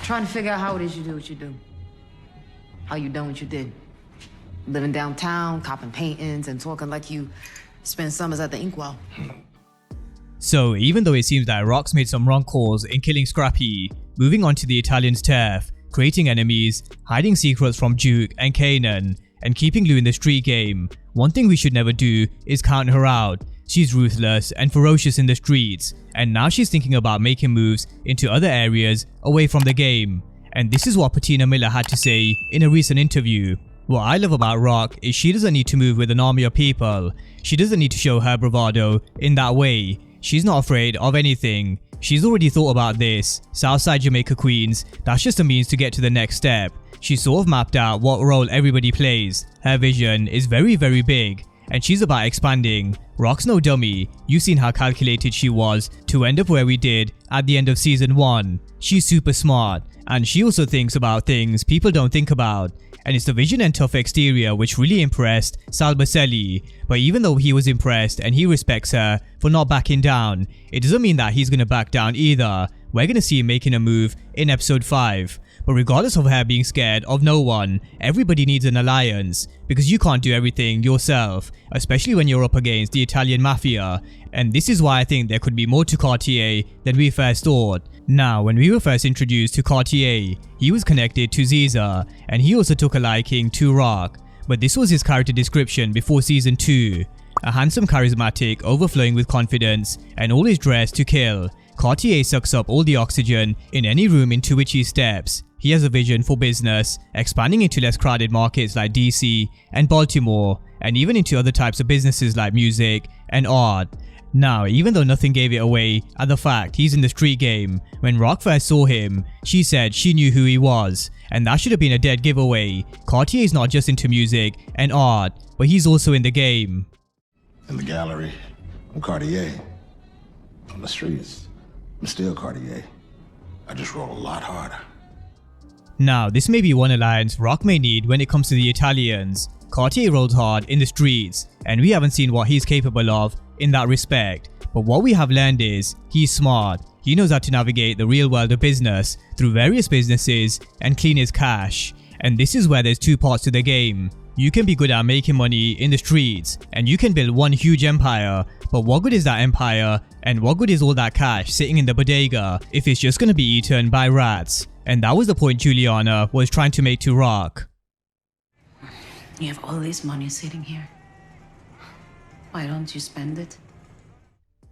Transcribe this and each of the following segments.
Trying to figure out how it is you do what you do. How you done what you did. Living downtown, copping paintings, and talking like you spend summers at the inkwell. So even though it seems that Rock's made some wrong calls in killing Scrappy, moving on to the Italian's turf, creating enemies, hiding secrets from Duke and Kanan, and keeping Lou in the street game, one thing we should never do is count her out. She's ruthless and ferocious in the streets, and now she's thinking about making moves into other areas away from the game. And this is what Patina Miller had to say in a recent interview. What I love about Rock is she doesn't need to move with an army of people. She doesn't need to show her bravado in that way. She's not afraid of anything. She's already thought about this. Southside Jamaica Queens, that's just a means to get to the next step. She sort of mapped out what role everybody plays. Her vision is very big, and she's about expanding. Rock's no dummy. You've seen how calculated she was to end up where we did at the end of season 1. She's super smart, and she also thinks about things people don't think about. And it's the vision and tough exterior which really impressed Sal Baselli. But even though he was impressed and he respects her for not backing down, it doesn't mean that he's gonna back down either. We're gonna see him making a move in episode 5. But regardless of her being scared of no one, everybody needs an alliance, because you can't do everything yourself, especially when you're up against the Italian mafia. And this is why I think there could be more to Cartier than we first thought. Now, when we were first introduced to Cartier, he was connected to Ziza, and he also took a liking to Rock. But this was his character description before season 2. A handsome, charismatic, overflowing with confidence, and always dressed to kill. Cartier sucks up all the oxygen in any room into which he steps. He has a vision for business, expanding into less crowded markets like DC and Baltimore, and even into other types of businesses like music and art. Now, even though nothing gave it away at the fact he's in the street game, when Rock first saw him, she said she knew who he was, and that should have been a dead giveaway. Cartier is not just into music and art, but he's also in the game. In the gallery, I'm Cartier. On the streets, I'm still Cartier. I just roll a lot harder. Now, this may be one alliance Rock may need when it comes to the Italians. Cartier rolls hard in the streets, and we haven't seen what he's capable of in that respect. But what we have learned is, he's smart. He knows how to navigate the real world of business through various businesses and clean his cash. And this is where there's two parts to the game. You can be good at making money in the streets, and you can build one huge empire, but what good is that empire, and what good is all that cash sitting in the bodega if it's just gonna be eaten by rats? And that was the point Juliana was trying to make to Rock. You have all this money sitting here. Why don't you spend it?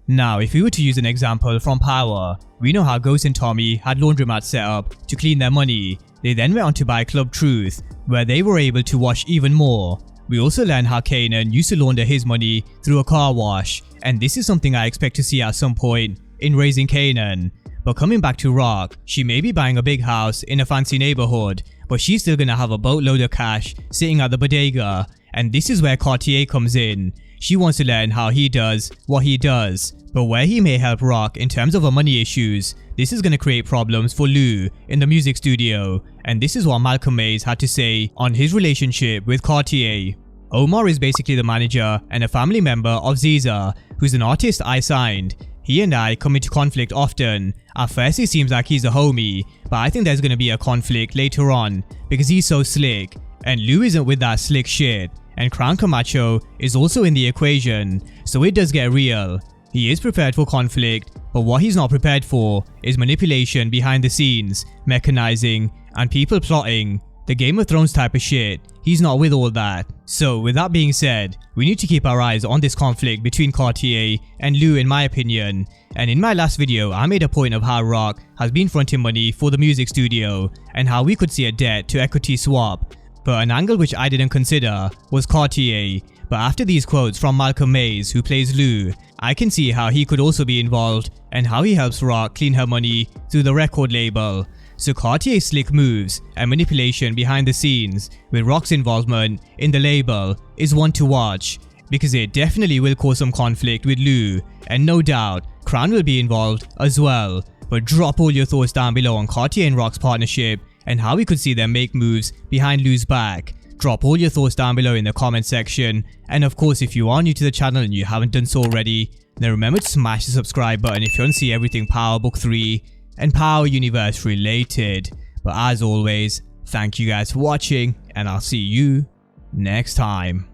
Now, if we were to use an example from Power, we know how Ghost and Tommy had laundromats set up to clean their money. They then went on to buy Club Truth, where they were able to wash even more. We also learned how Kanan used to launder his money through a car wash, and this is something I expect to see at some point in Raising Kanan. But coming back to Rock, she may be buying a big house in a fancy neighborhood, but she's still gonna have a boatload of cash sitting at the bodega, and this is where Cartier comes in. She wants to learn how he does what he does, but where he may help Rock in terms of her money issues, this is gonna create problems for Lou in the music studio, and this is what Malcolm Mays had to say on his relationship with Cartier. Omar is basically the manager and a family member of Ziza, who's an artist I signed. He and I come into conflict often. At first it seems like he's a homie, but I think there's gonna be a conflict later on because he's so slick, and Lou isn't with that slick shit. And Crown Camacho is also in the equation, so it does get real. He is prepared for conflict, but what he's not prepared for is manipulation behind the scenes, mechanizing, and people plotting. The Game of Thrones type of shit. He's not with all that. So with that being said, we need to keep our eyes on this conflict between Cartier and Lou in my opinion. And in my last video, I made a point of how Rock has been fronting money for the music studio and how we could see a debt to equity swap. But an angle which I didn't consider was Cartier. But after these quotes from Malcolm Mays, who plays Lou, I can see how he could also be involved and how he helps Rock clean her money through the record label. So Cartier's slick moves and manipulation behind the scenes with Rock's involvement in the label is one to watch, because it definitely will cause some conflict with Lou, and no doubt Crown will be involved as well. But drop all your thoughts down below on Cartier and Rock's partnership and how we could see them make moves behind Lou's back. Drop all your thoughts down below in the comment section, and of course if you are new to the channel and you haven't done so already, then remember to smash the subscribe button if you want to see everything Power Book 3 and Power Universe related. But as always, thank you guys for watching, and I'll see you next time.